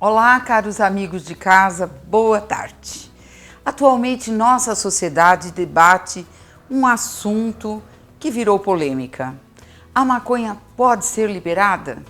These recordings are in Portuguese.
Olá, caros amigos de casa, boa tarde. Atualmente, nossa sociedade debate um assunto que virou polêmica. A maconha pode ser liberada?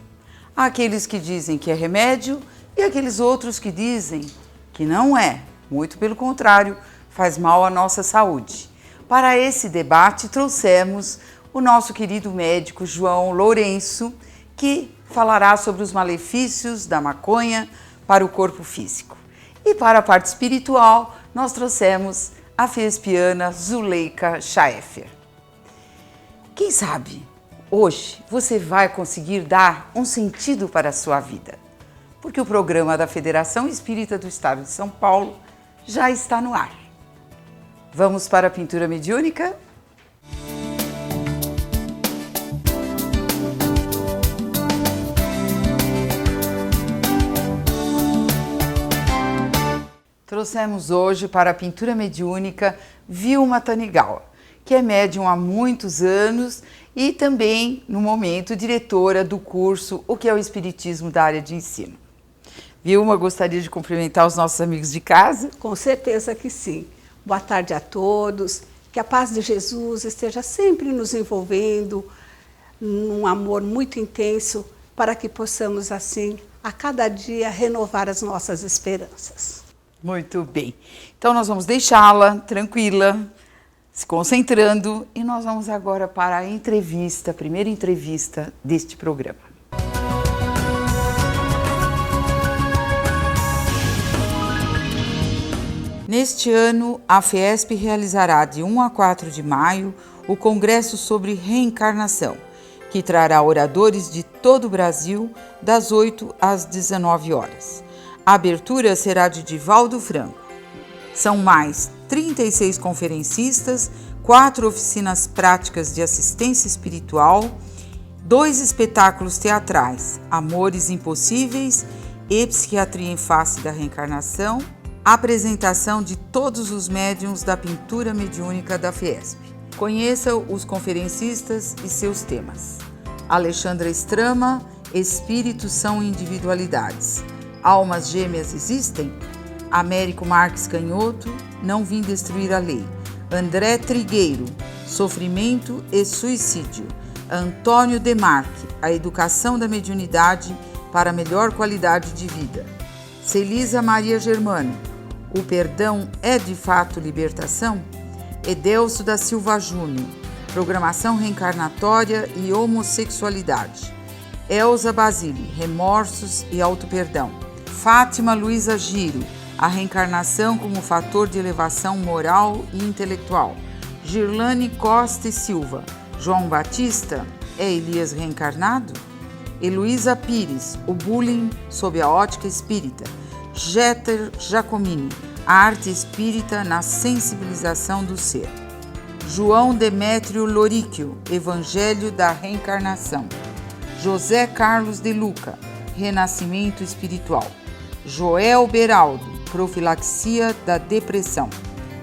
Há aqueles que dizem que é remédio e aqueles outros que dizem que não é. Muito pelo contrário, faz mal à nossa saúde. Para esse debate, trouxemos o nosso querido médico João Lourenço, que falará sobre os malefícios da maconha para o corpo físico. E para a parte espiritual, nós trouxemos a Fiespiana Zuleika Schaeffer. Quem sabe, hoje você vai conseguir dar um sentido para a sua vida, porque o programa da Federação Espírita do Estado de São Paulo já está no ar. Vamos para a pintura mediúnica? Trouxemos hoje para a pintura mediúnica Vilma Tanigawa, que é médium há muitos anos e também, no momento, diretora do curso O que é o Espiritismo da área de ensino. Vilma, gostaria de cumprimentar os nossos amigos de casa? Com certeza que sim. Boa tarde a todos, que a paz de Jesus esteja sempre nos envolvendo num amor muito intenso para que possamos, assim, a cada dia renovar as nossas esperanças. Muito bem. Então nós vamos deixá-la tranquila, se concentrando, e nós vamos agora para a entrevista, a primeira entrevista deste programa. Neste ano, a FESP realizará de 1 a 4 de maio o Congresso sobre Reencarnação, que trará oradores de todo o Brasil das 8 às 19 horas. A abertura será de Divaldo Franco. São mais 36 conferencistas, 4 oficinas práticas de assistência espiritual, 2 espetáculos teatrais, Amores Impossíveis e Psiquiatria em Face da Reencarnação, apresentação de todos os médiuns da pintura mediúnica da Fiesp. Conheça os conferencistas e seus temas. Alexandra Strama, Espíritos são individualidades. Almas gêmeas existem? Américo Marques Canhoto, Não vim destruir a lei. André Trigueiro, Sofrimento e suicídio. Antônio Demarque, A educação da mediunidade para melhor qualidade de vida. Celisa Maria Germano, O perdão é de fato libertação? Edelso da Silva Júnior, Programação reencarnatória e homossexualidade. Elza Basile, Remorsos e autoperdão. Fátima Luiza Giro, A reencarnação como fator de elevação moral e intelectual. Girlane Costa e Silva, João Batista, é Elias reencarnado? Heloísa Pires, O bullying sob a ótica espírita. Jeter Giacomini, A arte espírita na sensibilização do ser. João Demétrio Loríquio, Evangelho da reencarnação. José Carlos de Luca, Renascimento espiritual. Joel Beraldo, Profilaxia da depressão.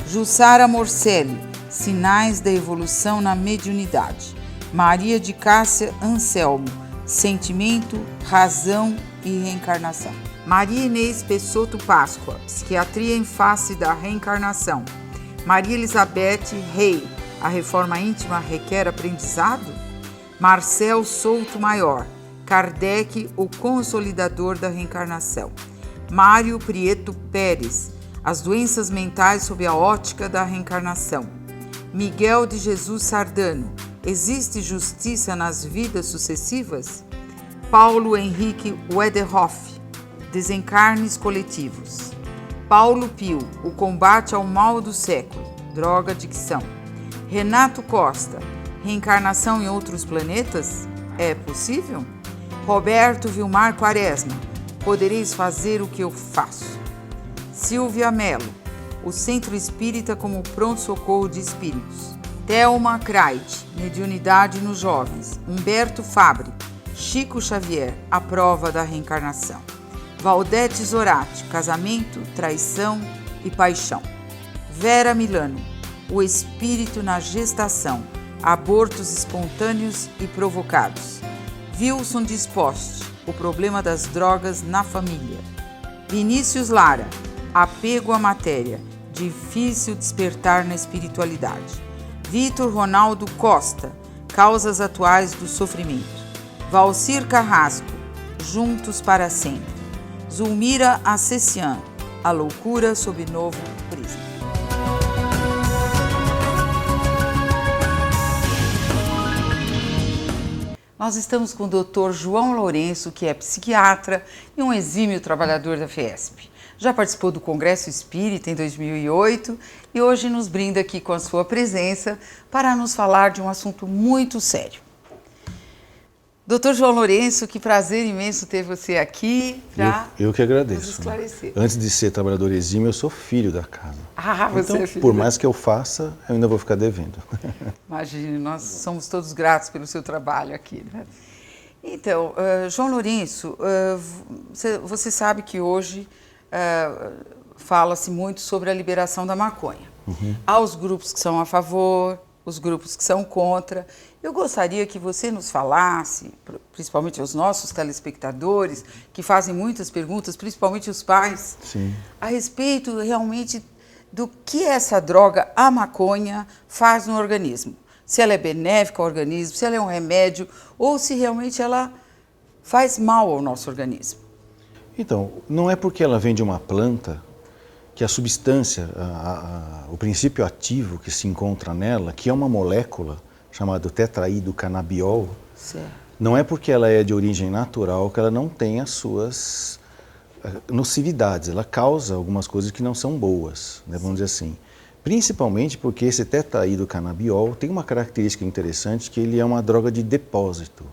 Jussara Morcelli, Sinais da evolução na mediunidade. Maria de Cássia Anselmo, Sentimento, razão e reencarnação. Maria Inês Pessotto Páscoa, Psiquiatria em face da reencarnação. Maria Elizabeth Rei, A reforma íntima requer aprendizado? Marcel Souto Maior, Kardec, o consolidador da reencarnação. Mário Prieto Pérez, As doenças mentais sob a ótica da reencarnação. Miguel de Jesus Sardano, Existe justiça nas vidas sucessivas? Paulo Henrique Wederhoff, Desencarnes coletivos. Paulo Pio, O combate ao mal do século, droga-adicção. Renato Costa, Reencarnação em outros planetas? É possível? Roberto Vilmar Quaresma, Podereis fazer o que eu faço. Silvia Mello, O Centro Espírita como pronto-socorro de espíritos. Thelma Kreit, Mediunidade nos jovens. Humberto Fabre, Chico Xavier, A prova da reencarnação. Valdete Zorati, Casamento, traição e paixão. Vera Milano, O espírito na gestação, abortos espontâneos e provocados. Wilson Disposte, O problema das drogas na família. Vinícius Lara, apego à matéria, difícil despertar na espiritualidade. Vitor Ronaldo Costa, causas atuais do sofrimento. Valcir Carrasco, juntos para sempre. Zulmira Acessian, a loucura sob novo prisma. Nós estamos com o Dr. João Lourenço, que é psiquiatra e um exímio trabalhador da Fiesp. Já participou do Congresso Espírita em 2008 e hoje nos brinda aqui com a sua presença para nos falar de um assunto muito sério. Dr. João Lourenço, que prazer imenso ter você aqui para eu que agradeço. nos esclarecer. Antes de ser trabalhador exímio, eu sou filho da casa. Ah, você então, é filho. Por mais que eu faça, eu ainda vou ficar devendo. Imagine, nós somos todos gratos pelo seu trabalho aqui, né? Então, João Lourenço, você sabe que hoje fala-se muito sobre a liberação da maconha. Há os grupos que são a favor, os grupos que são contra. Eu gostaria que você nos falasse, principalmente aos nossos telespectadores, que fazem muitas perguntas, principalmente os pais, Sim. a respeito realmente do que essa droga, a maconha, faz no organismo. Se ela é benéfica ao organismo, se ela é um remédio, ou se realmente ela faz mal ao nosso organismo. Então, não é porque ela vem de uma planta que a substância, o princípio ativo que se encontra nela, que é uma molécula chamada tetraidrocanabiol, Certo. não é porque ela é de origem natural que ela não tem as suas nocividades. Ela causa algumas coisas que não são boas, né, vamos dizer assim. Principalmente porque esse tetraidrocanabiol tem uma característica interessante, que ele é uma droga de depósito.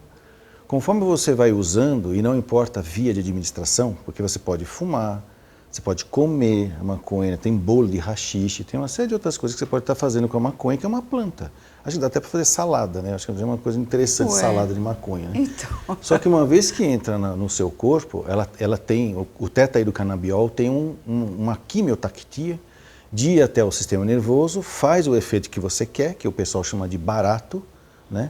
Conforme você vai usando, e não importa a via de administração, porque você pode fumar, você pode comer a maconha, tem bolo de haxixe, tem uma série de outras coisas que você pode estar fazendo com a maconha, que é uma planta. Acho que dá até para fazer salada, né? Acho que é uma coisa interessante, salada de maconha. Né? Então. Só que uma vez que entra no seu corpo, ela tem, o tetraidrocanabiol tem uma quimiotactia de ir até o sistema nervoso, faz o efeito que você quer, que o pessoal chama de barato, né?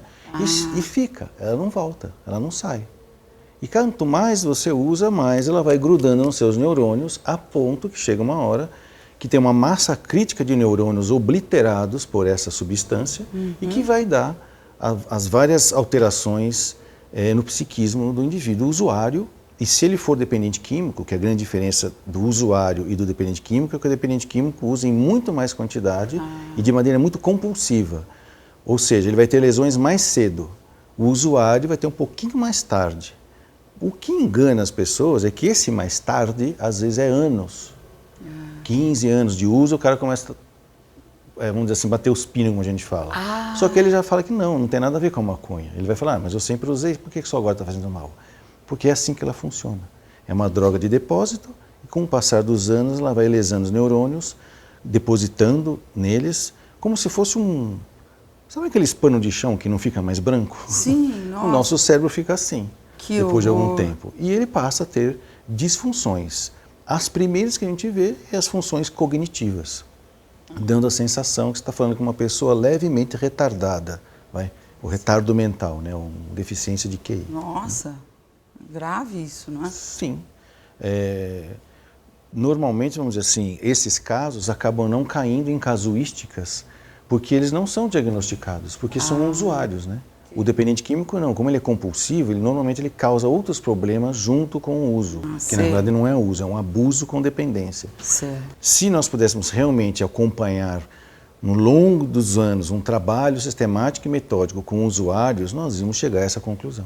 E fica, ela não volta, ela não sai. E quanto mais você usa, mais ela vai grudando nos seus neurônios, a ponto que chega uma hora que tem uma massa crítica de neurônios obliterados por essa substância e que vai dar as várias alterações no psiquismo do indivíduo usuário. E se ele for dependente químico, que é a grande diferença do usuário e do dependente químico, é que o dependente químico usa em muito mais quantidade e de maneira muito compulsiva. Ou seja, ele vai ter lesões mais cedo. O usuário vai ter um pouquinho mais tarde. O que engana as pessoas é que esse mais tarde, às vezes, é anos. 15 anos de uso, o cara começa, vamos dizer assim, bater os pinos, como a gente fala. Só que ele já fala que não tem nada a ver com a maconha. Ele vai falar, mas eu sempre usei, por que só agora está fazendo mal? Porque é assim que ela funciona. É uma droga de depósito, e com o passar dos anos, ela vai lesando os neurônios, depositando neles, como se fosse sabe aqueles panos de chão que não fica mais branco? Sim, nossa. O nosso cérebro fica assim. Que depois de algum horror. tempo. E ele passa a ter disfunções. As primeiras que a gente vê é as funções cognitivas, dando a sensação que você está falando com uma pessoa levemente retardada, o retardo mental, né? Uma deficiência de QI. Nossa, grave isso, não é? Sim. Normalmente, vamos dizer assim, esses casos acabam não caindo em casuísticas, porque eles não são diagnosticados, porque são usuários, né? O dependente químico não, como ele é compulsivo, normalmente ele causa outros problemas junto com o uso, que na verdade não é uso, é um abuso com dependência. Certo. Se nós pudéssemos realmente acompanhar no longo dos anos um trabalho sistemático e metódico com usuários, nós íamos chegar a essa conclusão.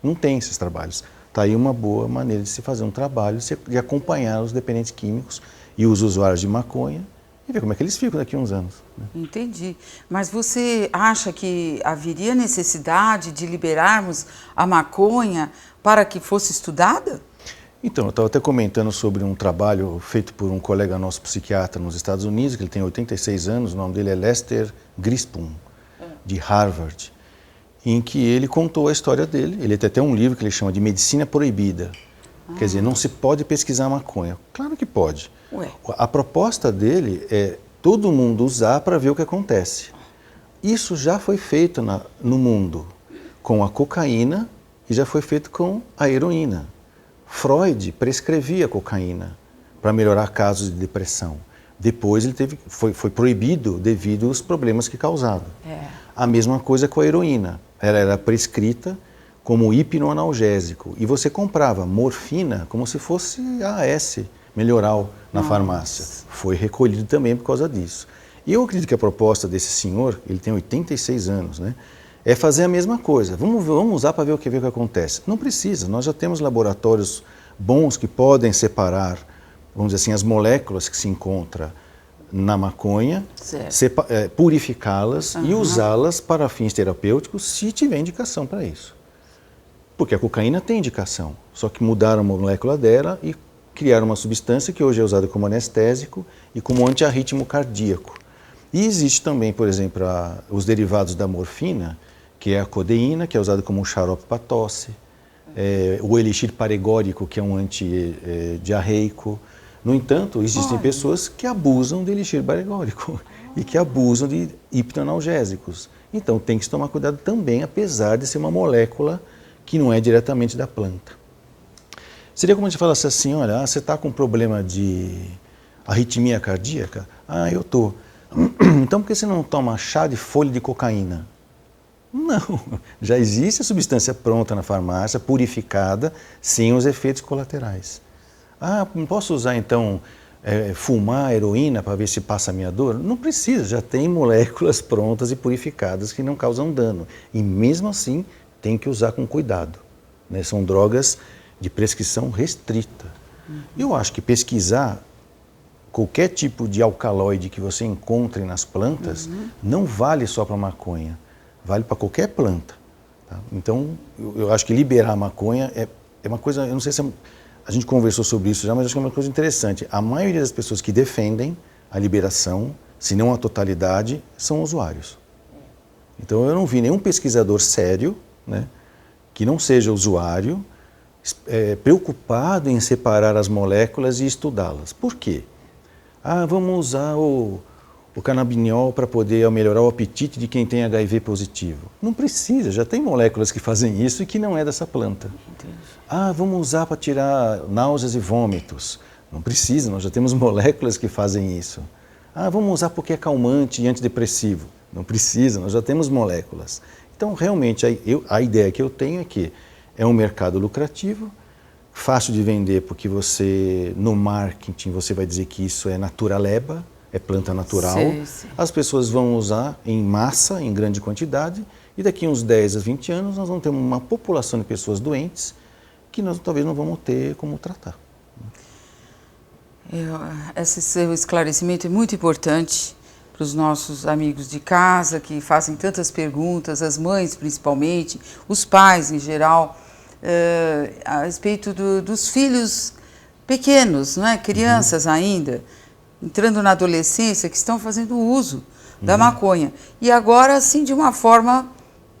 Não tem esses trabalhos. Está aí uma boa maneira de se fazer um trabalho, de acompanhar os dependentes químicos e os usuários de maconha, e ver como é que eles ficam daqui a uns anos. Né? Entendi. Mas você acha que haveria necessidade de liberarmos a maconha para que fosse estudada? Então, eu estava até comentando sobre um trabalho feito por um colega nosso psiquiatra nos Estados Unidos, que ele tem 86 anos, o nome dele é Lester Grispoon, de Harvard, em que ele contou a história dele. Ele tem até um livro que ele chama de Medicina Proibida. Quer dizer, não se pode pesquisar maconha. Claro que pode. Ué. A proposta dele é todo mundo usar para ver o que acontece. Isso já foi feito no mundo com a cocaína e já foi feito com a heroína. Freud prescrevia cocaína para melhorar casos de depressão. Depois ele foi proibido devido aos problemas que causava. A mesma coisa com a heroína. Ela era prescrita como hipnoanalgésico e você comprava morfina como se fosse AS, Melhoral, na farmácia. Foi recolhido também por causa disso. E eu acredito que a proposta desse senhor, ele tem 86 anos, né, é fazer a mesma coisa. Vamos usar para ver o que acontece. Não precisa, nós já temos laboratórios bons que podem separar, vamos dizer assim, as moléculas que se encontram na maconha, purificá-las e usá-las para fins terapêuticos se tiver indicação para isso. Porque a cocaína tem indicação, só que mudaram a molécula dela e criaram uma substância que hoje é usada como anestésico e como antiarrítmico cardíaco. E existe também, por exemplo, os derivados da morfina, que é a codeína, que é usada como um xarope para tosse, o elixir paregórico, que é um antidiarreico. No entanto, existem pessoas que abusam do elixir paregórico e que abusam de hipnoanalgésicos. Então tem que se tomar cuidado também, apesar de ser uma molécula que não é diretamente da planta. Seria como se falasse assim, olha, você está com problema de arritmia cardíaca? Ah, eu estou. Então por que você não toma chá de folha de cocaína? Não, já existe a substância pronta na farmácia, purificada, sem os efeitos colaterais. Ah, não posso usar então, fumar heroína para ver se passa a minha dor? Não precisa, já tem moléculas prontas e purificadas que não causam dano. E mesmo assim, tem que usar com cuidado, né? São drogas de prescrição restrita. Eu acho que pesquisar qualquer tipo de alcaloide que você encontre nas plantas não vale só para maconha, vale para qualquer planta. Tá? Então, eu acho que liberar a maconha é uma coisa, eu não sei se a gente conversou sobre isso já, mas acho que é uma coisa interessante. A maioria das pessoas que defendem a liberação, se não a totalidade, são usuários. Então, eu não vi nenhum pesquisador sério, né, que não seja usuário, preocupado em separar as moléculas e estudá-las. Por quê? Ah, vamos usar o canabidiol para poder melhorar o apetite de quem tem HIV positivo. Não precisa, já tem moléculas que fazem isso e que não é dessa planta. Entendi. Ah, vamos usar para tirar náuseas e vômitos. Não precisa, nós já temos moléculas que fazem isso. Ah, vamos usar porque é calmante e antidepressivo. Não precisa, nós já temos moléculas. Então, realmente, a ideia que eu tenho é que é um mercado lucrativo, fácil de vender porque você, no marketing, você vai dizer que isso é naturaleba, é planta natural. Sim. As pessoas vão usar em massa, em grande quantidade, e daqui uns 10 a 20 anos nós vamos ter uma população de pessoas doentes que nós talvez não vamos ter como tratar. Esse seu esclarecimento é muito importante para os nossos amigos de casa que fazem tantas perguntas, as mães principalmente, os pais em geral, a respeito dos filhos pequenos, não é? Crianças ainda, entrando na adolescência, que estão fazendo uso da maconha. E agora, assim, de uma forma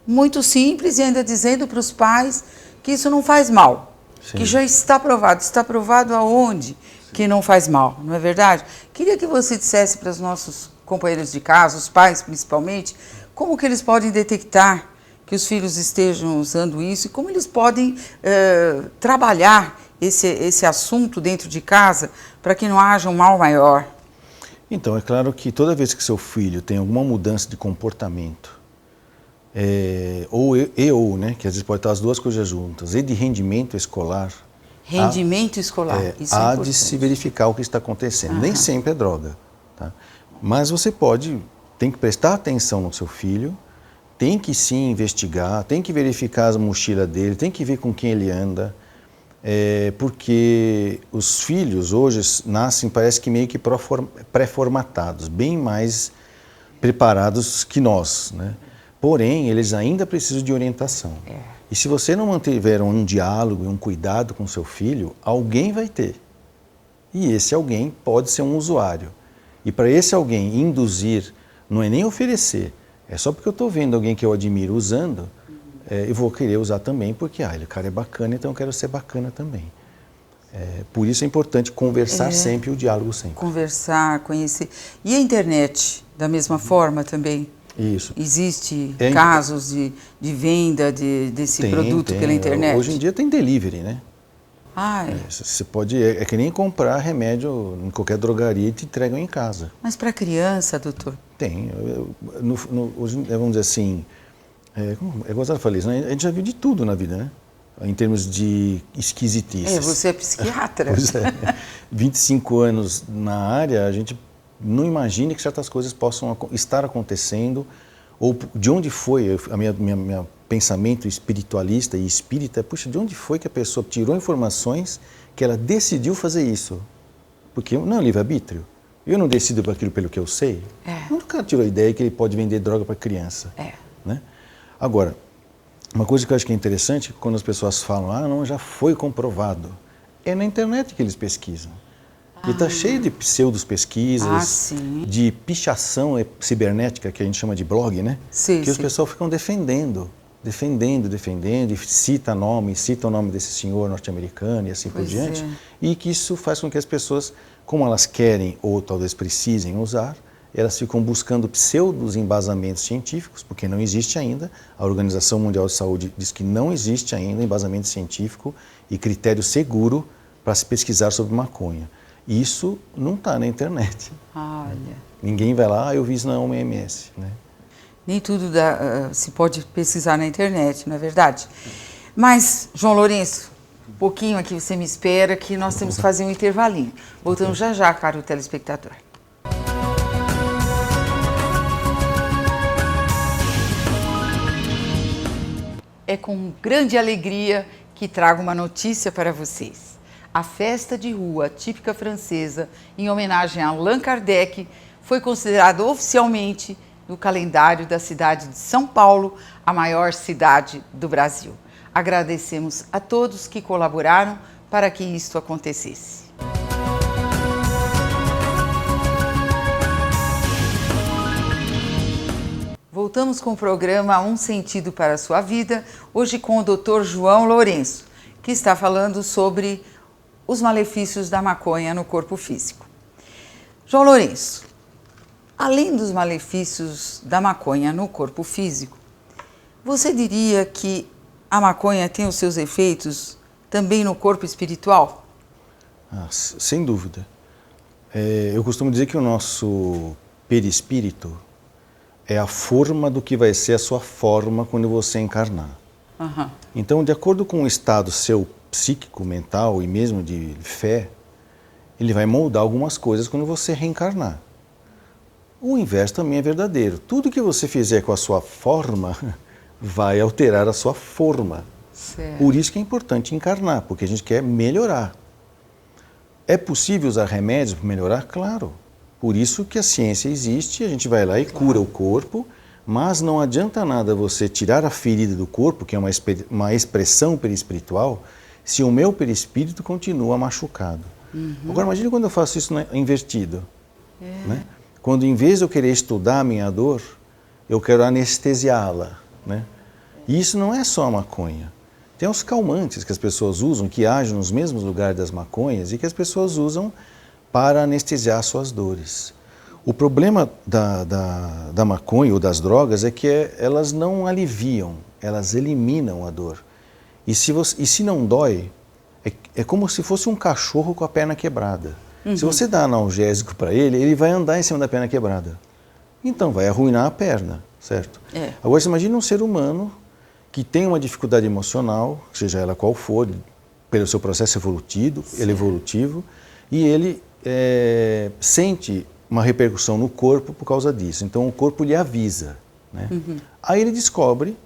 muito simples e ainda dizendo para os pais que isso não faz mal, que já está provado. Está provado aonde que não faz mal, não é verdade? Queria que você dissesse para os nossos companheiros de casa, os pais principalmente, como que eles podem detectar que os filhos estejam usando isso e como eles podem trabalhar esse assunto dentro de casa para que não haja um mal maior. Então, é claro que toda vez que seu filho tem alguma mudança de comportamento, ou, né, que às vezes pode estar as duas coisas juntas, e de rendimento escolar, escolar, isso há de se verificar o que está acontecendo. Nem sempre é droga, tá? Mas você tem que prestar atenção no seu filho, tem que sim investigar, tem que verificar a mochila dele, tem que ver com quem ele anda, porque os filhos hoje nascem, parece que meio que pré-formatados, bem mais preparados que nós, né? Porém, eles ainda precisam de orientação. E se você não mantiver um diálogo e um cuidado com seu filho, alguém vai ter. E esse alguém pode ser um usuário. E para esse alguém induzir, não é nem oferecer, é só porque eu estou vendo alguém que eu admiro usando, eu vou querer usar também porque o cara é bacana, então eu quero ser bacana também. Por isso é importante conversar sempre, o diálogo sempre. Conversar, conhecer. E a internet, da mesma forma também? Isso. Existe casos de venda desse produto pela internet? Hoje em dia tem delivery, né? Ah, é. Você pode, é que nem comprar remédio em qualquer drogaria e te entregam em casa. Mas para criança, doutor? Tem. Hoje, vamos dizer assim, é gozado falar isso, né? A gente já viu de tudo na vida, né? Em termos de esquisitices. Você é psiquiatra. Pois é. 25 anos na área, a gente não imagina que certas coisas possam estar acontecendo, ou de onde foi, a minha pensamento espiritualista e espírita, puxa, de onde foi que a pessoa tirou informações que ela decidiu fazer isso? Porque não é livre-arbítrio. Eu não decido por aquilo pelo que eu sei. O cara tirou a ideia que ele pode vender droga para criança. Né? Agora, uma coisa que eu acho que é interessante, quando as pessoas falam, não, já foi comprovado, é na internet que eles pesquisam. E está cheio de pseudos-pesquisas, de pichação cibernética, que a gente chama de blog, né? Que os pessoal ficam defendendo, e cita o nome desse senhor norte-americano e assim por diante. E que isso faz com que as pessoas, como elas querem ou talvez precisem usar, elas ficam buscando pseudos embasamentos científicos, porque não existe ainda. A Organização Mundial de Saúde diz que não existe ainda embasamento científico e critério seguro para se pesquisar sobre maconha. Isso não está na internet. Olha. Ninguém vai lá, eu vi isso na OMS. Né? Nem tudo se pode pesquisar na internet, não é verdade? Mas, João Lourenço, um pouquinho aqui você me espera que nós temos que fazer um intervalinho. Voltamos já, caro telespectador. É com grande alegria que trago uma notícia para vocês. A festa de rua típica francesa, em homenagem a Allan Kardec, foi considerada oficialmente no calendário da cidade de São Paulo, a maior cidade do Brasil. Agradecemos a todos que colaboraram para que isto acontecesse. Voltamos com o programa Um Sentido para a Sua Vida, hoje com o Dr. João Lourenço, que está falando sobre os malefícios da maconha no corpo físico. João Lourenço, além dos malefícios da maconha no corpo físico, você diria que a maconha tem os seus efeitos também no corpo espiritual? Sem dúvida. Eu costumo dizer que o nosso perispírito é a forma do que vai ser a sua forma quando você encarnar. Então, de acordo com o estado seu psíquico, mental e mesmo de fé, ele vai moldar algumas coisas quando você reencarnar. O inverso também é verdadeiro. Tudo que você fizer com a sua forma vai alterar a sua forma. Por isso que é importante encarnar, porque a gente quer melhorar. É possível usar remédios para melhorar? Claro. Por isso que a ciência existe, a gente vai lá e cura o corpo, mas não adianta nada você tirar a ferida do corpo, que é uma expressão perispiritual, se o meu perispírito continua machucado. Agora, imagine quando eu faço isso invertido. Né? Quando, em vez de eu querer estudar a minha dor, eu quero anestesiá-la. Né? E isso não é só a maconha. Tem os calmantes que as pessoas usam, que agem nos mesmos lugares das maconhas e que as pessoas usam para anestesiar suas dores. O problema da maconha ou das drogas é que elas não aliviam, elas eliminam a dor. E se não dói, é como se fosse um cachorro com a perna quebrada. Se você dá analgésico para ele, ele vai andar em cima da perna quebrada. Então vai arruinar a perna, certo? Agora você imagina um ser humano que tem uma dificuldade emocional, seja ela qual for, pelo seu processo evolutivo, e ele sente uma repercussão no corpo por causa disso. Então o corpo lhe avisa. Né? Aí ele descobre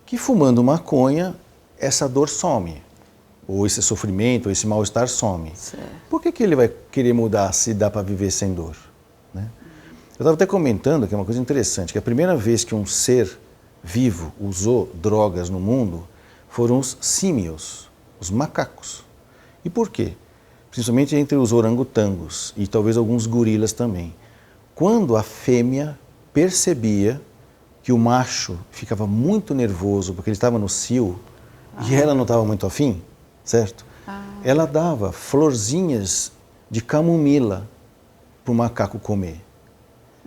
que fumando maconha, essa dor some, ou esse sofrimento, ou esse mal-estar some. Por que ele vai querer mudar se dá para viver sem dor? Né? Eu estava até comentando, que é uma coisa interessante, que a primeira vez que um ser vivo usou drogas no mundo foram os símios, os macacos. E por quê? Principalmente entre os orangotangos e talvez alguns gorilas também. Quando a fêmea percebia que o macho ficava muito nervoso porque ele estava no cio e ela não estava muito afim, certo? Ela dava florzinhas de camomila para o macaco comer.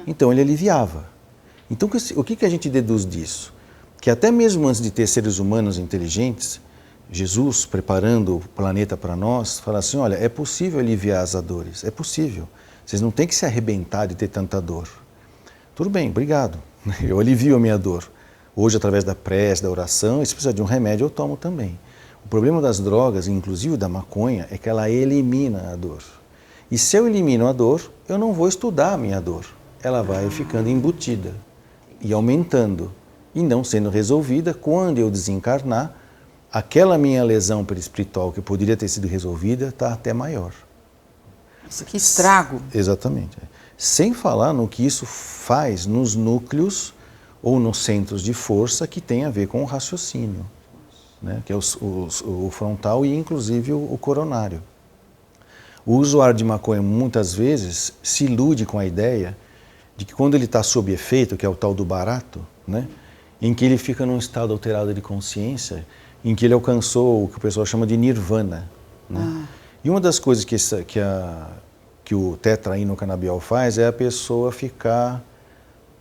Então ele aliviava. Então o que a gente deduz disso? Que até mesmo antes de ter seres humanos inteligentes, Jesus, preparando o planeta para nós, fala assim, olha, é possível aliviar as dores, é possível. Vocês não têm que se arrebentar de ter tanta dor. Tudo bem, obrigado. Eu alivio a minha dor. Hoje, através da prece, da oração, e se precisar de um remédio, eu tomo também. O problema das drogas, inclusive da maconha, é que ela elimina a dor. E se eu elimino a dor, eu não vou estudar a minha dor. Ela vai ficando embutida e aumentando. E não sendo resolvida, quando eu desencarnar, aquela minha lesão perispiritual que poderia ter sido resolvida está até maior. Isso que estrago. Exatamente. Sem falar no que isso faz nos núcleos ou nos centros de força que tem a ver com o raciocínio, né? Que é o frontal e inclusive o coronário. O usuário de maconha muitas vezes se ilude com a ideia de que quando ele está sob efeito, que é o tal do barato, né? Em que ele fica num estado alterado de consciência, em que ele alcançou o que o pessoal chama de nirvana, né? E uma das coisas que o tetraínocannabiol faz é a pessoa ficar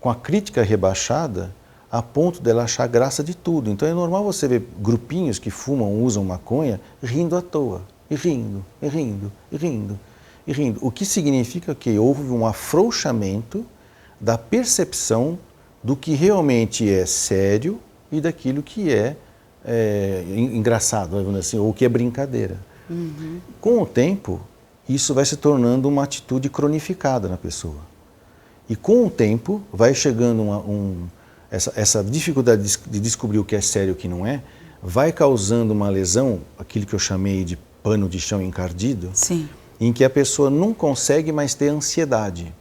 com a crítica rebaixada a ponto dela achar graça de tudo. Então é normal você ver grupinhos que fumam, usam maconha, rindo à toa, e rindo, e rindo, e rindo, e rindo. O que significa que houve um afrouxamento da percepção do que realmente é sério e daquilo que é engraçado, vamos dizer assim, ou que é brincadeira. Uhum. Com o tempo, isso vai se tornando uma atitude cronificada na pessoa. E com o tempo, vai chegando essa dificuldade de descobrir o que é sério e o que não é, vai causando uma lesão, aquilo que eu chamei de pano de chão encardido, sim, em que a pessoa não consegue mais ter ansiedade.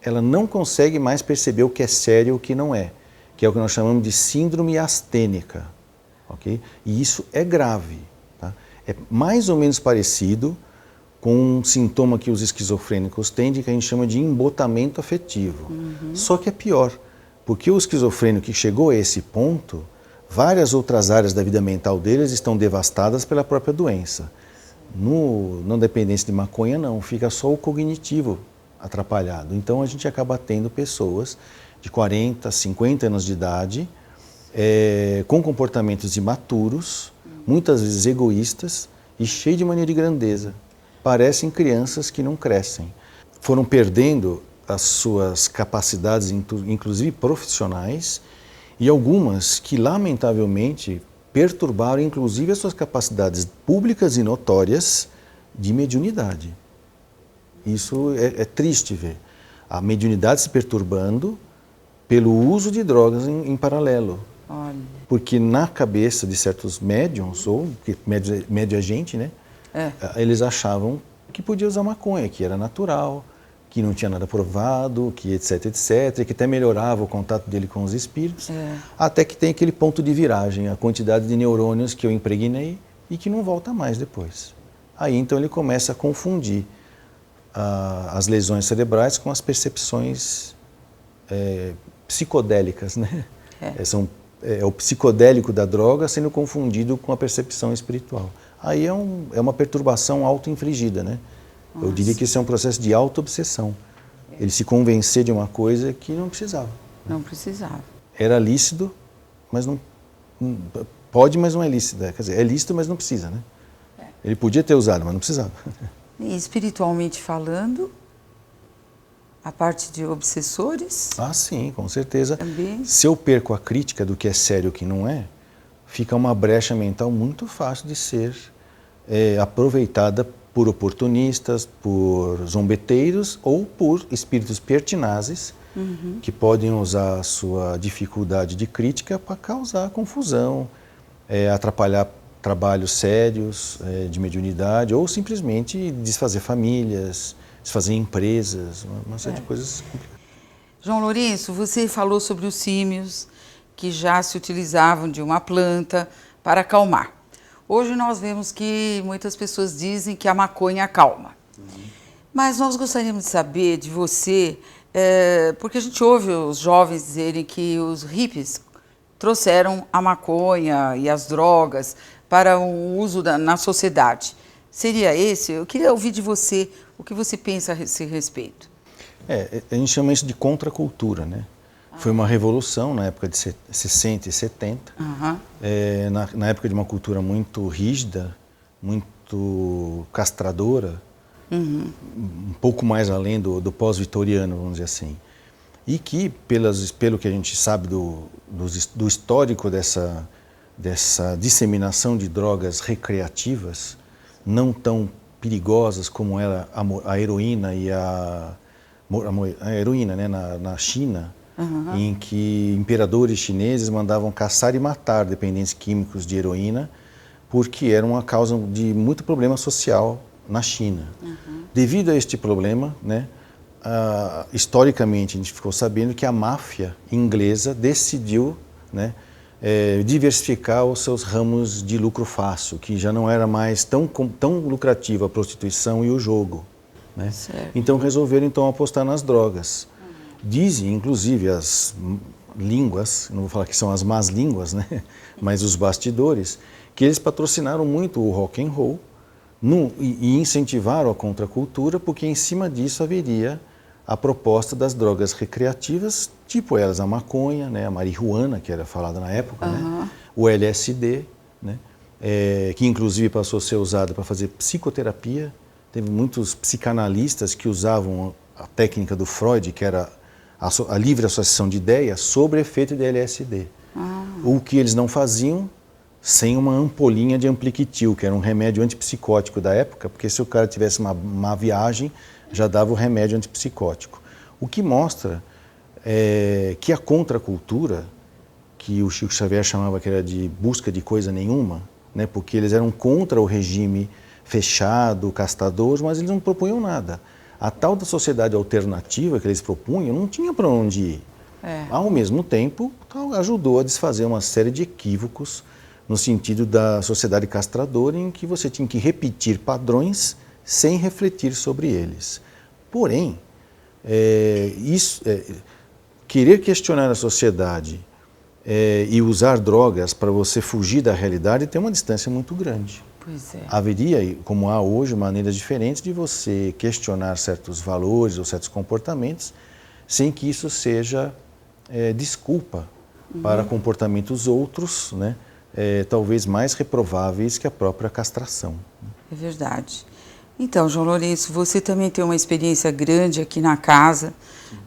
Ela não consegue mais perceber o que é sério e o que não é, que é o que nós chamamos de síndrome astênica. Okay? E isso é grave. Tá? É mais ou menos parecido com um sintoma que os esquizofrênicos têm, que a gente chama de embotamento afetivo. Uhum. Só que é pior, porque o esquizofrênico que chegou a esse ponto, várias outras áreas da vida mental deles estão devastadas pela própria doença. Na dependência de maconha não, fica só o cognitivo atrapalhado. Então a gente acaba tendo pessoas de 40, 50 anos de idade, com comportamentos imaturos, muitas vezes egoístas e cheios de mania de grandeza. Parecem crianças que não crescem. Foram perdendo as suas capacidades, inclusive profissionais, e algumas que, lamentavelmente, perturbaram, inclusive, as suas capacidades públicas e notórias de mediunidade. Isso é triste ver. A mediunidade se perturbando pelo uso de drogas em paralelo. Olha. Porque na cabeça de certos médiums, ou médio-agente, né? Eles achavam que podia usar maconha, que era natural, que não tinha nada provado, que etc, etc, que até melhorava o contato dele com os espíritos, até que tem aquele ponto de viragem, a quantidade de neurônios que eu impregnei e que não volta mais depois. Aí então ele começa a confundir as lesões cerebrais com as percepções psicodélicas, né? É o psicodélico da droga sendo confundido com a percepção espiritual. Aí é uma perturbação auto-infligida, né? Nossa. Eu diria que isso é um processo de auto-obsessão. Ele se convencer de uma coisa que não precisava. Não precisava. Era lícito, mas não... Pode, mas não é lícito. Quer dizer, é lícito, mas não precisa, né? Ele podia ter usado, mas não precisava. E espiritualmente falando, a parte de obsessores? Ah, sim, com certeza. Também. Se eu perco a crítica do que é sério e o que não é, fica uma brecha mental muito fácil de ser aproveitada por oportunistas, por zombeteiros ou por espíritos pertinazes, que podem usar a sua dificuldade de crítica para causar confusão, atrapalhar trabalhos sérios de mediunidade ou simplesmente desfazer famílias, desfazer empresas, uma série de coisas complicadas. João Lourenço, você falou sobre os símios que já se utilizavam de uma planta para acalmar. Hoje nós vemos que muitas pessoas dizem que a maconha acalma. Mas nós gostaríamos de saber de você, porque a gente ouve os jovens dizerem que os hippies trouxeram a maconha e as drogas para o uso na sociedade. Seria esse? Eu queria ouvir de você o que você pensa a esse respeito. A gente chama isso de contracultura, né? Foi uma revolução na época de 60 e 70, na época de uma cultura muito rígida, muito castradora, um pouco mais além do pós-vitoriano, vamos dizer assim. E que, pelo que a gente sabe do histórico dessa disseminação de drogas recreativas, não tão perigosas como era a heroína e a heroína, né, na China, em que imperadores chineses mandavam caçar e matar dependentes químicos de heroína, porque era uma causa de muito problema social na China. Devido a este problema, né, historicamente a gente ficou sabendo que a máfia inglesa decidiu, né, diversificar os seus ramos de lucro fácil, que já não era mais tão lucrativa a prostituição e o jogo, né? Então resolveram apostar nas drogas. Dizem, inclusive, as línguas, não vou falar que são as más línguas, né, mas os bastidores, que eles patrocinaram muito o rock and roll e incentivaram a contracultura, porque em cima disso haveria a proposta das drogas recreativas, tipo elas a maconha, né, a marihuana, que era falada na época, né, o LSD, né, que inclusive passou a ser usado para fazer psicoterapia. Teve muitos psicanalistas que usavam a técnica do Freud, que era a livre associação de ideias, sobre efeito de LSD. O que eles não faziam sem uma ampolinha de Ampliquitil, que era um remédio antipsicótico da época, porque se o cara tivesse uma má viagem, já dava o remédio antipsicótico. O que mostra que a contracultura, que o Chico Xavier chamava que era de busca de coisa nenhuma, né, porque eles eram contra o regime fechado, castador, mas eles não propunham nada. A tal da sociedade alternativa que eles propunham não tinha para onde ir. Ao mesmo tempo, ajudou a desfazer uma série de equívocos no sentido da sociedade castradora, em que você tinha que repetir padrões sem refletir sobre eles. Porém, querer questionar a sociedade e usar drogas para você fugir da realidade tem uma distância muito grande. Pois é. Haveria, como há hoje, maneiras diferentes de você questionar certos valores ou certos comportamentos sem que isso seja desculpa para comportamentos outros, né, talvez mais reprováveis que a própria castração. É verdade. Então, João Lourenço, você também tem uma experiência grande aqui na casa,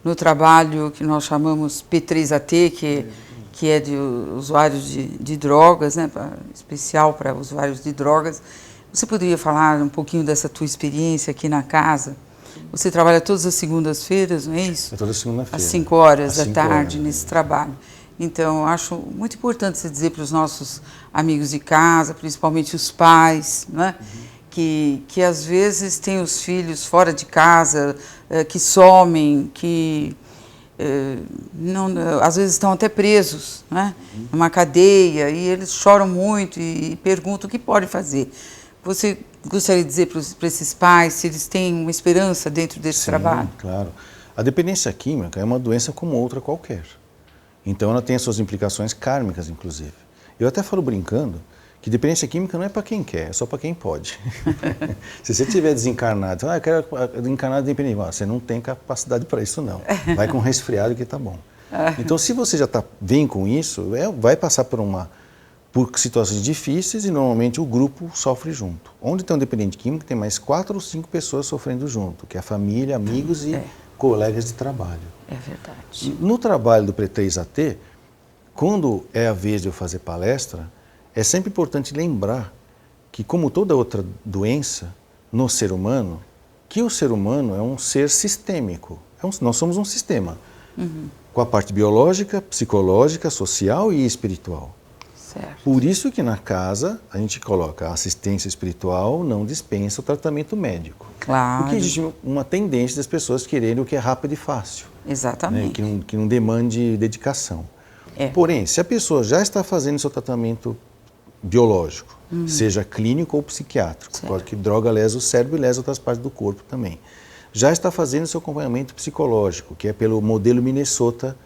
no trabalho que nós chamamos P3AT, que é de usuários de drogas, né, especial para usuários de drogas. Você poderia falar um pouquinho dessa tua experiência aqui na casa? Você trabalha todas as segundas-feiras, não é isso? Toda segunda-feira. Às 5 horas da tarde, nesse trabalho. Então, acho muito importante você dizer para os nossos amigos de casa, principalmente os pais, né, que às vezes têm os filhos fora de casa, que somem, que às vezes estão até presos, né, numa cadeia, e eles choram muito e perguntam o que podem fazer. Você gostaria de dizer para esses pais se eles têm uma esperança dentro desse trabalho? Claro. A dependência química é uma doença como outra qualquer. Então ela tem as suas implicações kármicas, inclusive. Eu até falo brincando que dependência química não é para quem quer, é só para quem pode. Se você estiver desencarnado, eu quero desencarnado dependente, você não tem capacidade para isso não. Vai com resfriado que está bom. Então se você já vem com isso, vai passar por situações difíceis e normalmente o grupo sofre junto. Onde tem um dependente químico tem mais 4 ou 5 pessoas sofrendo junto, que é a família, amigos e colegas de trabalho. É verdade. No trabalho do P3AT, quando é a vez de eu fazer palestra, é sempre importante lembrar que, como toda outra doença no ser humano, que o ser humano é um ser sistêmico. Nós somos um sistema, com a parte biológica, psicológica, social e espiritual. Certo. Por isso que na casa a gente coloca a assistência espiritual, não dispensa o tratamento médico. Claro. Porque existe uma tendência das pessoas quererem o que é rápido e fácil. Exatamente. Né? Que não demande dedicação. Porém, se a pessoa já está fazendo seu tratamento biológico, seja clínico ou psiquiátrico, porque droga lesa o cérebro e lesa outras partes do corpo também, já está fazendo seu acompanhamento psicológico, que é pelo modelo Minnesota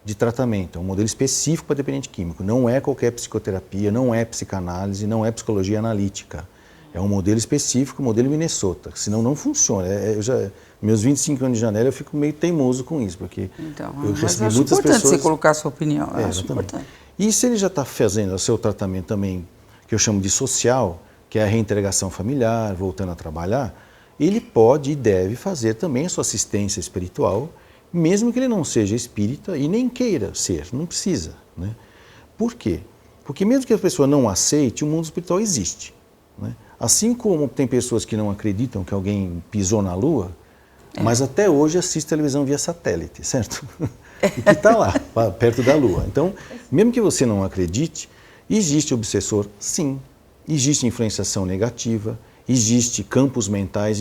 de tratamento, é um modelo específico para dependente químico, não é qualquer psicoterapia, não é psicanálise, não é psicologia analítica, É um modelo específico, o modelo Minnesota, senão não funciona. Meus 25 anos de janela eu fico meio teimoso com isso, porque então, eu recebi acho muitas importante pessoas... você colocar a sua opinião, acho exatamente. importante. E se ele já está fazendo o seu tratamento também, que eu chamo de social, que é a reintegração familiar, voltando a trabalhar, ele pode e deve fazer também a sua assistência espiritual, mesmo que ele não seja espírita e nem queira ser, não precisa, né? Por quê? Porque mesmo que a pessoa não aceite, o mundo espiritual existe, né? Assim como tem pessoas que não acreditam que alguém pisou na Lua, mas até hoje assiste televisão via satélite, certo? E que está lá, perto da Lua. Então, mesmo que você não acredite, existe obsessor, sim. Existe influenciação negativa, existe campos mentais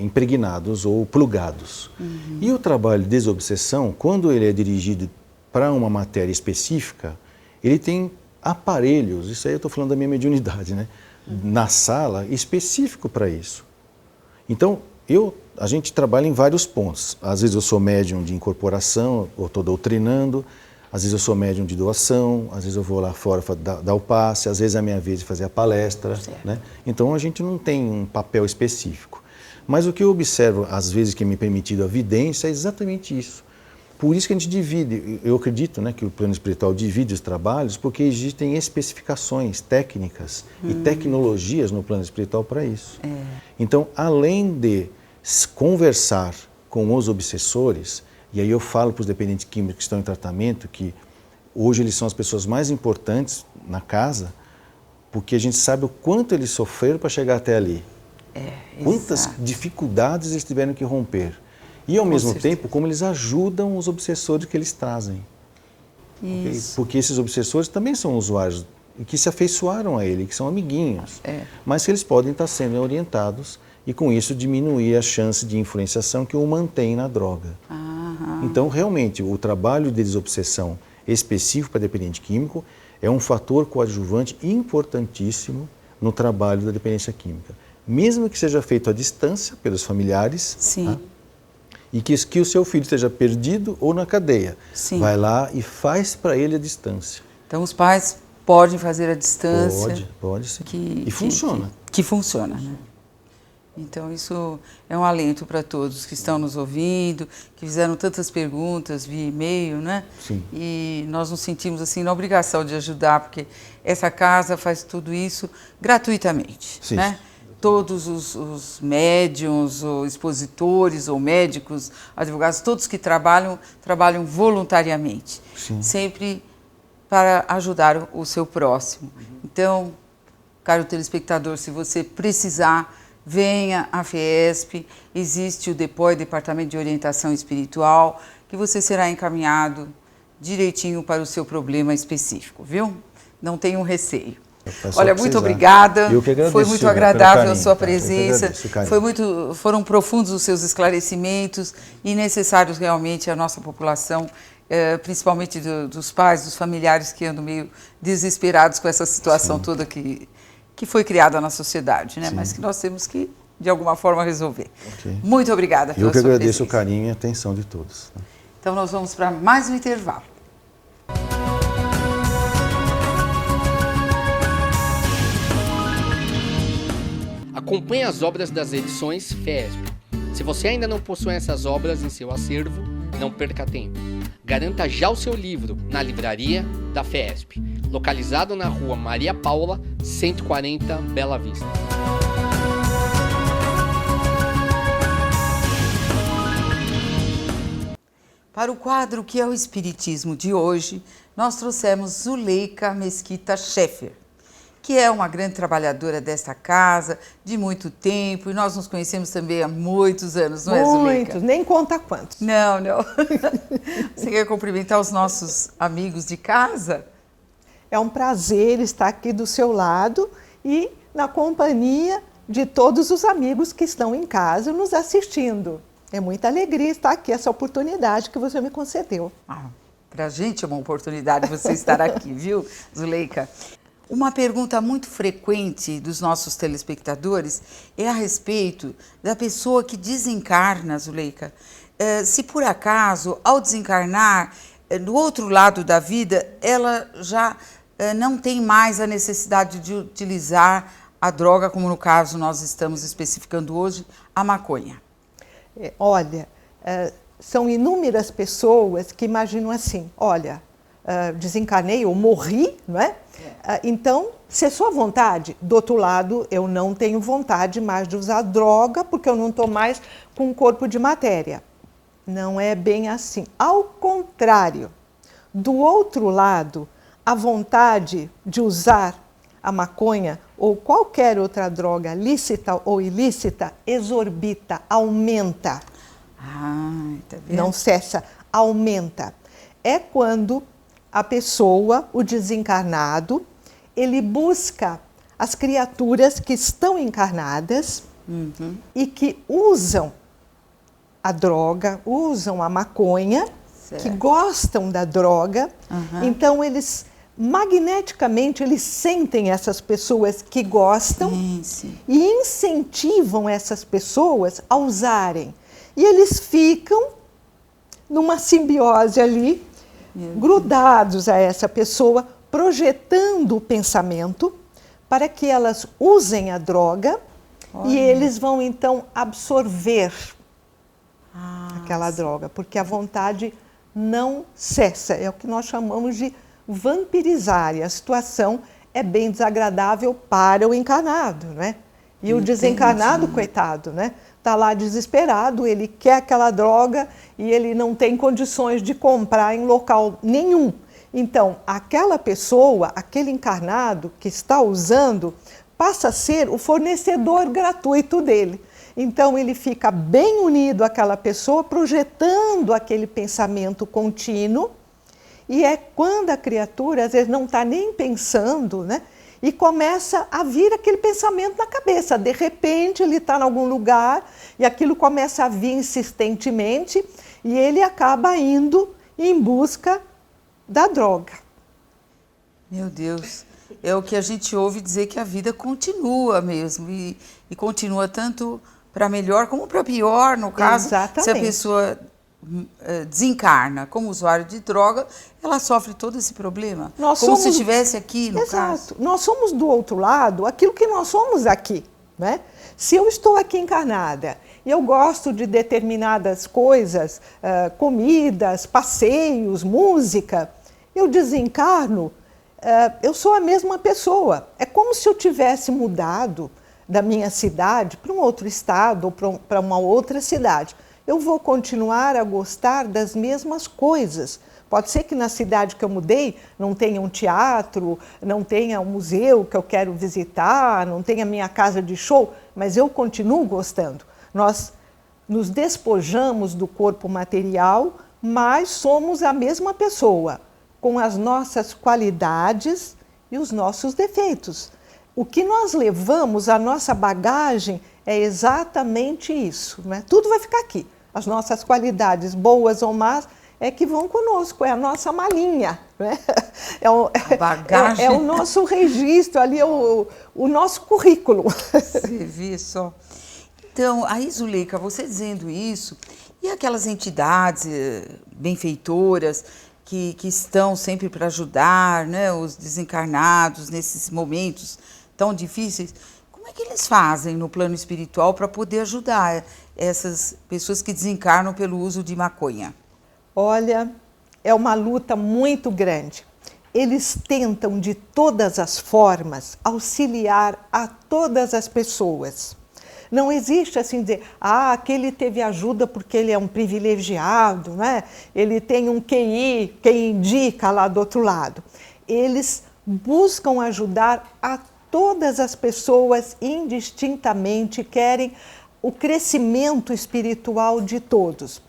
impregnados ou plugados. E o trabalho de desobsessão, quando ele é dirigido para uma matéria específica, ele tem aparelhos, isso aí eu estou falando da minha mediunidade, né? Na sala, específico para isso. Então, a gente trabalha em vários pontos. Às vezes eu sou médium de incorporação, ou estou doutrinando, às vezes eu sou médium de doação, às vezes eu vou lá fora dar o passe, às vezes é a minha vez de fazer a palestra, né? Então a gente não tem um papel específico. Mas o que eu observo, às vezes, que é me permitido a vidência, é exatamente isso. Por isso que a gente divide, eu acredito, né, que o plano espiritual divide os trabalhos, porque existem especificações técnicas e tecnologias no plano espiritual para isso. Então, além de conversar com os obsessores, e aí eu falo para os dependentes químicos que estão em tratamento, que hoje eles são as pessoas mais importantes na casa, porque a gente sabe o quanto eles sofreram para chegar até ali. Quantas dificuldades eles tiveram que romper. E ao mesmo tempo, como eles ajudam os obsessores que eles trazem. Okay? Porque esses obsessores também são usuários e que se afeiçoaram a ele, que são amiguinhos, mas que eles podem estar sendo orientados e com isso diminuir a chance de influenciação que o mantém na droga. Então, realmente, o trabalho de desobsessão específico para dependente químico é um fator coadjuvante importantíssimo no trabalho da dependência química. Mesmo que seja feito à distância pelos familiares, tá? E que o seu filho esteja perdido ou na cadeia. Vai lá e faz para ele à distância. Então, os pais podem fazer à distância. Pode sim. E funciona. Que funciona, né? Então, isso é um alento para todos que estão nos ouvindo, que fizeram tantas perguntas via e-mail, né? Sim. E nós nos sentimos, assim, na obrigação de ajudar, porque essa casa faz tudo isso gratuitamente, né? Todos os médiuns, ou expositores, ou médicos, advogados, todos que trabalham voluntariamente. Sempre para ajudar o seu próximo. Então, caro telespectador, se você precisar, venha à FIESP, existe o DEPOI, Departamento de Orientação Espiritual, que você será encaminhado direitinho para o seu problema específico, viu? Não tenham receio. Olha, muito obrigada. Eu que agradeço, foi muito agradável a sua presença. Agradeço, foram profundos os seus esclarecimentos e necessários realmente à nossa população, principalmente dos pais, dos familiares que andam meio desesperados com essa situação toda que foi criada na sociedade, né? Mas que nós temos que, de alguma forma, resolver. Muito obrigada pela sua presença. Eu que agradeço o carinho e a atenção de todos. Então, nós vamos para mais um intervalo. Acompanhe as obras das edições FIESP. Se você ainda não possui essas obras em seu acervo, não perca tempo. Garanta já o seu livro na livraria da FIESP, localizado na rua Maria Paula, 140, Bela Vista. Para o quadro que é o Espiritismo de hoje, nós trouxemos Zuleika Mesquita Schaeffer, que é uma grande trabalhadora desta casa, de muito tempo, e nós nos conhecemos também há muitos anos, não é, Zuleika? Muitos, nem conta quantos. Não. Você quer cumprimentar os nossos amigos de casa? É um prazer estar aqui do seu lado e na companhia de todos os amigos que estão em casa nos assistindo. É muita alegria estar aqui, essa oportunidade que você me concedeu. Para a gente é uma oportunidade você estar aqui, viu, Zuleika? Uma pergunta muito frequente dos nossos telespectadores é a respeito da pessoa que desencarna, Zuleika. Se por acaso, ao desencarnar, do outro lado da vida, ela já não tem mais a necessidade de utilizar a droga, como no caso nós estamos especificando hoje, a maconha? Olha, são inúmeras pessoas que imaginam assim, olha, desencarnei ou morri, não é? Então, cessou a vontade. Do outro lado, eu não tenho vontade mais de usar droga porque eu não estou mais com um corpo de matéria. Não é bem assim. Ao contrário, do outro lado, a vontade de usar a maconha ou qualquer outra droga lícita ou ilícita exorbita, aumenta. Tá vendo? Não cessa, aumenta. É quando a pessoa, o desencarnado, ele busca as criaturas que estão encarnadas e que usam a droga, usam a maconha, que gostam da droga. Então, eles magneticamente eles sentem essas pessoas que gostam e incentivam essas pessoas a usarem. E eles ficam numa simbiose ali, grudados a essa pessoa, projetando o pensamento para que elas usem a droga. E eles vão então absorver aquela droga, porque a vontade não cessa. É o que nós chamamos de vampirizar. E a situação é bem desagradável para o encarnado, né? E o desencarnado, coitado, né? Está lá desesperado, ele quer aquela droga e ele não tem condições de comprar em local nenhum. Então, aquela pessoa, aquele encarnado que está usando, passa a ser o fornecedor gratuito dele. Então, ele fica bem unido àquela pessoa, projetando aquele pensamento contínuo. E é quando a criatura, às vezes, não está nem pensando, né? E começa a vir aquele pensamento na cabeça. De repente, ele está em algum lugar e aquilo começa a vir insistentemente e ele acaba indo em busca da droga. Meu Deus, é o que a gente ouve dizer, que a vida continua mesmo. E continua tanto para melhor como para pior, no caso. Exatamente. Se a pessoa desencarna como usuário de droga, ela sofre todo esse problema. Como se estivesse aqui, no caso. Exato. Nós somos do outro lado aquilo que nós somos aqui, né? Se eu estou aqui encarnada e eu gosto de determinadas coisas, comidas, passeios, música, eu desencarno, eu sou a mesma pessoa. É como se eu tivesse mudado da minha cidade para um outro estado ou para uma outra cidade. Eu vou continuar a gostar das mesmas coisas. Pode ser que na cidade que eu mudei não tenha um teatro, não tenha um museu que eu quero visitar, não tenha minha casa de show, mas eu continuo gostando. Nós nos despojamos do corpo material, mas somos a mesma pessoa, com as nossas qualidades e os nossos defeitos. O que nós levamos, a nossa bagagem, é exatamente isso, né? Tudo vai ficar aqui. As nossas qualidades, boas ou más, é que vão conosco, é a nossa malinha, né? É o nosso registro, ali é o nosso currículo. Você vê só. Então, aí, Zuleika, você dizendo isso, e aquelas entidades benfeitoras que estão sempre para ajudar, né, os desencarnados nesses momentos tão difíceis, como é que eles fazem no plano espiritual para poder ajudar essas pessoas que desencarnam pelo uso de maconha? Olha, é uma luta muito grande. Eles tentam de todas as formas auxiliar a todas as pessoas. Não existe assim dizer, aquele teve ajuda porque ele é um privilegiado, né? Ele tem um QI, quem indica lá do outro lado. Eles buscam ajudar a todas as pessoas indistintamente, querem o crescimento espiritual de todos.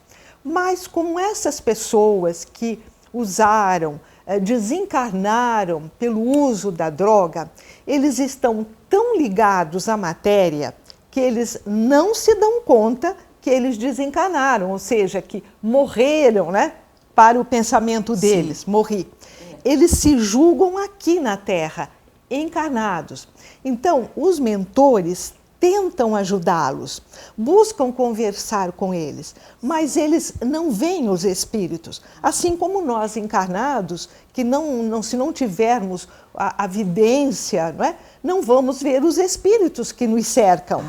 Mas como essas pessoas que usaram, desencarnaram pelo uso da droga, eles estão tão ligados à matéria que eles não se dão conta que eles desencarnaram, ou seja, que morreram, né, para o pensamento deles, morri. Eles se julgam aqui na Terra, encarnados. Então, os mentores tentam ajudá-los, buscam conversar com eles, mas eles não veem os espíritos. Assim como nós encarnados, que se não tivermos a vidência, não vamos ver os espíritos que nos cercam.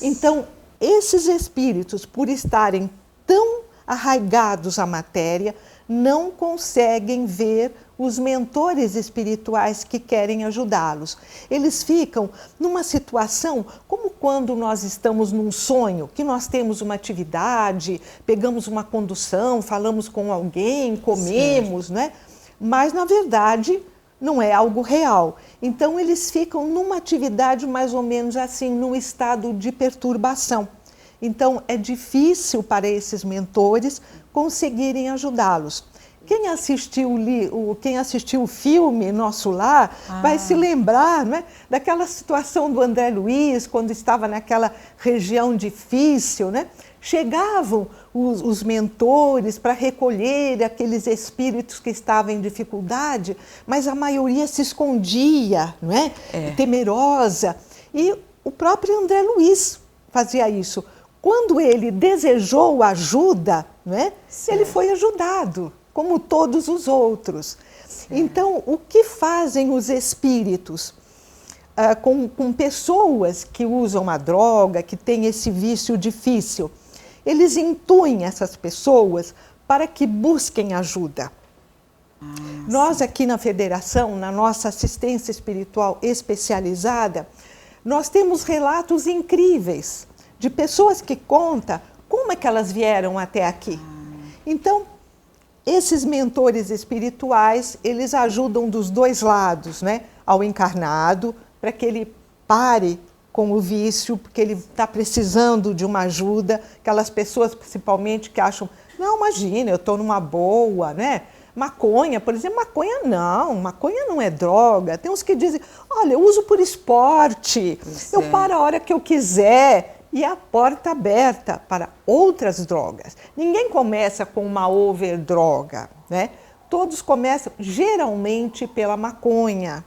Então, esses espíritos, por estarem tão arraigados à matéria, não conseguem ver os mentores espirituais que querem ajudá-los. Eles ficam numa situação como quando nós estamos num sonho, que nós temos uma atividade, pegamos uma condução, falamos com alguém, comemos, né? Mas na verdade não é algo real. Então eles ficam numa atividade mais ou menos assim, num estado de perturbação. Então é difícil para esses mentores conseguirem ajudá-los. Quem assistiu o filme Nosso Lar vai se lembrar, não é, daquela situação do André Luiz, quando estava naquela região difícil, né? Chegavam os mentores para recolher aqueles espíritos que estavam em dificuldade, mas a maioria se escondia, não é? Temerosa. E o próprio André Luiz fazia isso. Quando ele desejou ajuda, não é? Ele foi ajudado, como todos os outros. Então, o que fazem os espíritos com pessoas que usam a droga, que têm esse vício difícil? Eles intuem essas pessoas para que busquem ajuda. Nós aqui na Federação, na nossa assistência espiritual especializada, nós temos relatos incríveis de pessoas que contam como é que elas vieram até aqui. Então, esses mentores espirituais, eles ajudam dos dois lados, né? Ao encarnado, para que ele pare com o vício, porque ele está precisando de uma ajuda. Aquelas pessoas, principalmente, que acham, não, imagina, eu estou numa boa, né? Maconha, por exemplo, maconha não é droga. Tem uns que dizem, olha, eu uso por esporte, eu paro a hora que eu quiser. E a porta aberta para outras drogas. Ninguém começa com uma overdroga, né? Todos começam geralmente pela maconha.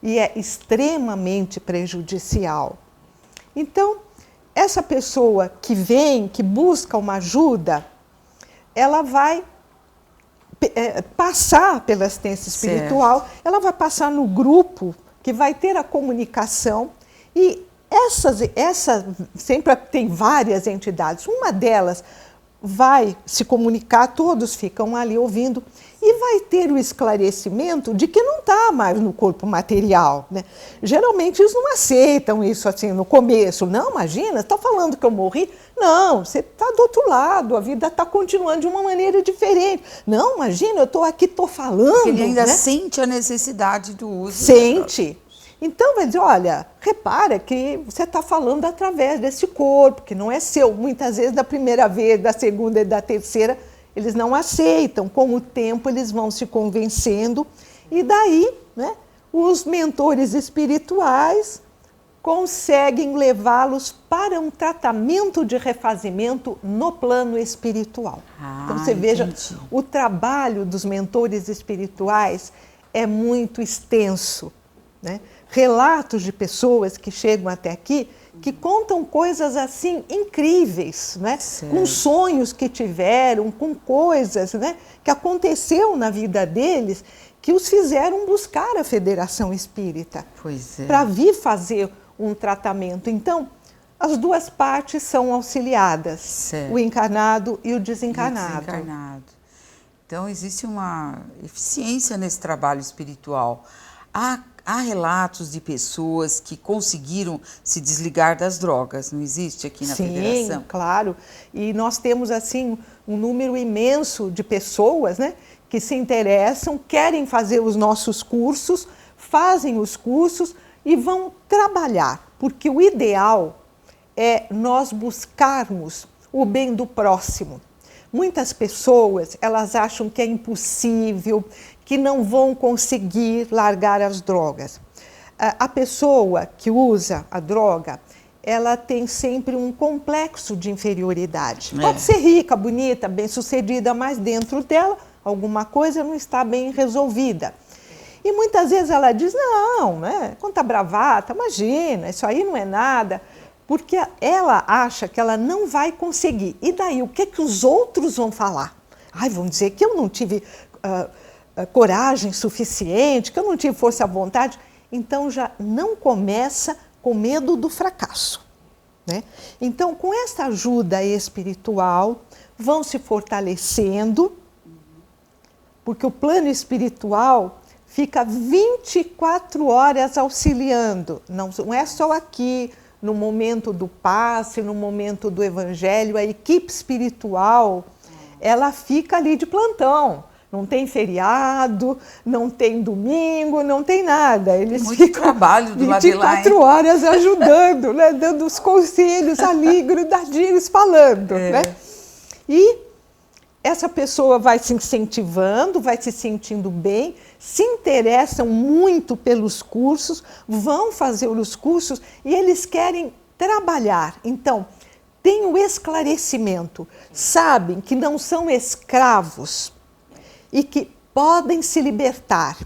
E é extremamente prejudicial. Então, essa pessoa que vem, que busca uma ajuda, ela vai passar pela assistência espiritual, ela vai passar no grupo que vai ter a comunicação e sempre tem várias entidades. Uma delas vai se comunicar, todos ficam ali ouvindo e vai ter o esclarecimento de que não está mais no corpo material, né? Geralmente eles não aceitam isso assim no começo. Não, imagina, está falando que eu morri? Não, você está do outro lado, a vida está continuando de uma maneira diferente. Não, imagina, eu estou aqui, estou falando. Porque ele ainda né? sente a necessidade do uso. Sente. Então, vai dizer, olha, repara que você está falando através desse corpo, que não é seu. Muitas vezes, da primeira vez, da segunda e da terceira, eles não aceitam. Com o tempo, eles vão se convencendo. E daí, né, os mentores espirituais conseguem levá-los para um tratamento de refazimento no plano espiritual. Então, você veja, o trabalho dos mentores espirituais é muito extenso, né? Relatos de pessoas que chegam até aqui que contam coisas assim incríveis, né? Com sonhos que tiveram, com coisas, né, que aconteceu na vida deles que os fizeram buscar a Federação Espírita para vir fazer um tratamento. Então, as duas partes são auxiliadas, o encarnado e o desencarnado. Então, existe uma eficiência nesse trabalho espiritual. Há relatos de pessoas que conseguiram se desligar das drogas, não existe aqui na Federação? Sim, claro. E nós temos assim um número imenso de pessoas, né, que se interessam, querem fazer os nossos cursos, fazem os cursos e vão trabalhar, porque o ideal é nós buscarmos o bem do próximo. Muitas pessoas, elas acham que é impossível, que não vão conseguir largar as drogas. A pessoa que usa a droga, ela tem sempre um complexo de inferioridade. Pode ser rica, bonita, bem-sucedida, mas dentro dela alguma coisa não está bem resolvida. E muitas vezes ela diz, não, né? Conta bravata, imagina, isso aí não é nada. Porque ela acha que ela não vai conseguir. E daí, o que os outros vão falar? Ai, vão dizer que eu não tive coragem suficiente, que eu não tive força à vontade. Então, já não começa com medo do fracasso, né? Então, com essa ajuda espiritual, vão se fortalecendo, porque o plano espiritual fica 24 horas auxiliando. Não é só aqui, no momento do passe, no momento do evangelho, a equipe espiritual, ela fica ali de plantão. Não tem feriado, não tem domingo, não tem nada. Eles ficam trabalho do lado de lá, 24 horas ajudando, né? Dando os conselhos ali, grudadinhos, falando. Né? E essa pessoa vai se incentivando, vai se sentindo bem, se interessam muito pelos cursos, vão fazer os cursos e eles querem trabalhar. Então, tem o esclarecimento, sabem que não são escravos e que podem se libertar,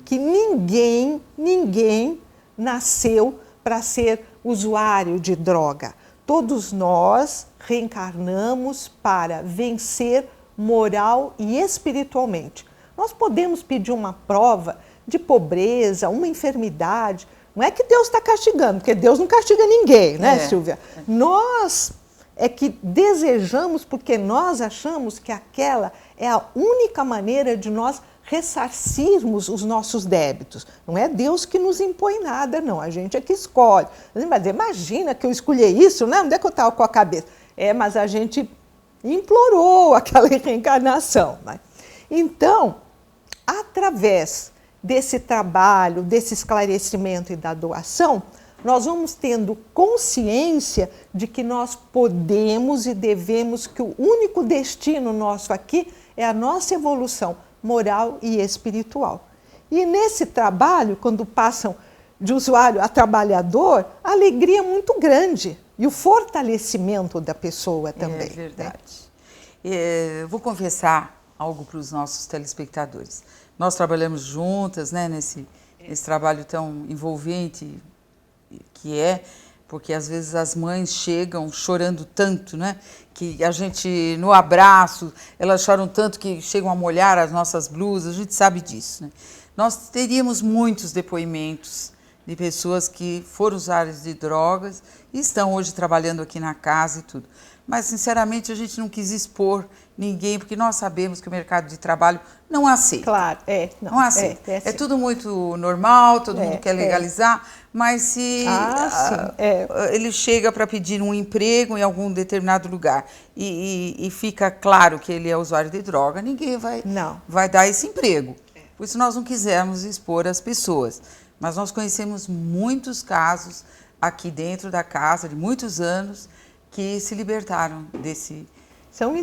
que ninguém nasceu para ser usuário de droga. Todos nós reencarnamos para vencer moral e espiritualmente. Nós podemos pedir uma prova de pobreza, uma enfermidade. Não é que Deus está castigando, porque Deus não castiga ninguém, né, Silvia? Nós é que desejamos, porque nós achamos que aquela é a única maneira de nós ressarcirmos os nossos débitos. Não é Deus que nos impõe nada, não. A gente é que escolhe. Mas imagina que eu escolhi isso, né? Onde é que eu estava com a cabeça? Mas a gente implorou aquela reencarnação. Né? Então, através desse trabalho, desse esclarecimento e da doação, nós vamos tendo consciência de que nós podemos e devemos, que o único destino nosso aqui é a nossa evolução moral e espiritual. E nesse trabalho, quando passam de usuário a trabalhador, a alegria é muito grande e o fortalecimento da pessoa também. É verdade. Né? Vou confessar algo para os nossos telespectadores. Nós trabalhamos juntas, né, nesse trabalho tão envolvente que é, porque às vezes as mães chegam chorando tanto, né, que a gente, no abraço, elas choram tanto que chegam a molhar as nossas blusas, a gente sabe disso. Né? Nós teríamos muitos depoimentos de pessoas que foram usuários de drogas e estão hoje trabalhando aqui na casa e tudo. Mas, sinceramente, a gente não quis expor ninguém, porque nós sabemos que o mercado de trabalho não aceita. Claro, não aceita. É tudo muito normal, todo mundo quer legalizar, mas se ele chega para pedir um emprego em algum determinado lugar e fica claro que ele é usuário de droga, ninguém vai dar esse emprego. Por isso nós não quisemos expor as pessoas. Mas nós conhecemos muitos casos aqui dentro da casa, de muitos anos, que se libertaram desse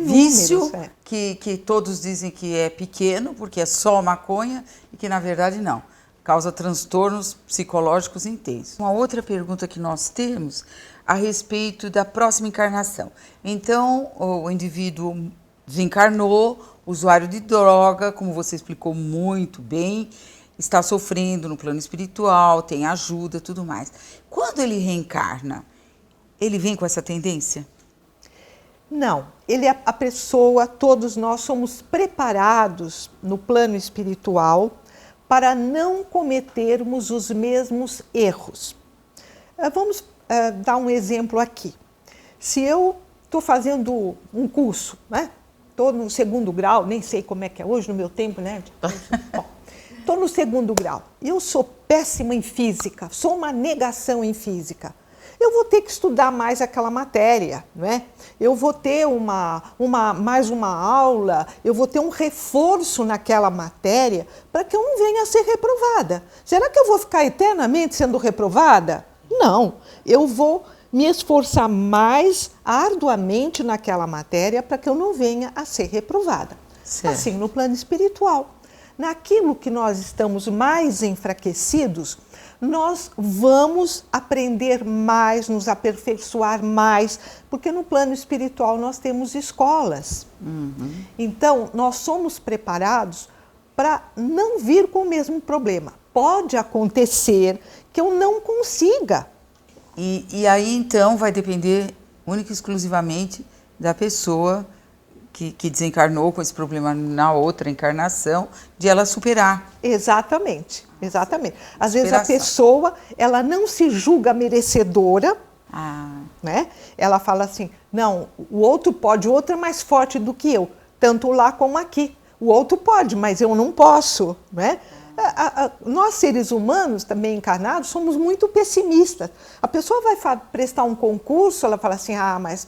vício que todos dizem que é pequeno, porque é só maconha, e que na verdade não, causa transtornos psicológicos intensos. Uma outra pergunta que nós temos a respeito da próxima encarnação. Então, o indivíduo desencarnou, usuário de droga, como você explicou muito bem, está sofrendo no plano espiritual, tem ajuda, tudo mais. Quando ele reencarna, ele vem com essa tendência? Não, ele é a pessoa, todos nós somos preparados no plano espiritual para não cometermos os mesmos erros. Vamos dar um exemplo aqui. Se eu estou fazendo um curso, né? Estou no 2º grau, nem sei como é que é hoje, no meu tempo, né? Estou no 2º grau. Eu sou péssima em física, sou uma negação em física. Eu vou ter que estudar mais aquela matéria, não é? Eu vou ter mais uma aula, eu vou ter um reforço naquela matéria para que eu não venha a ser reprovada. Será que eu vou ficar eternamente sendo reprovada? Não, eu vou me esforçar mais arduamente naquela matéria para que eu não venha a ser reprovada. Certo. Assim, no plano espiritual. Naquilo que nós estamos mais enfraquecidos, nós vamos aprender mais, nos aperfeiçoar mais, porque no plano espiritual nós temos escolas. Então, nós somos preparados para não vir com o mesmo problema. Pode acontecer que eu não consiga. E aí, então, vai depender única e exclusivamente da pessoa que desencarnou com esse problema na outra encarnação, de ela superar. Exatamente, exatamente. Às vezes a pessoa, ela não se julga merecedora, né? Ela fala assim, não, o outro pode, o outro é mais forte do que eu, tanto lá como aqui. O outro pode, mas eu não posso, né? Nós, seres humanos, também encarnados, somos muito pessimistas. A pessoa vai prestar um concurso, ela fala assim, mas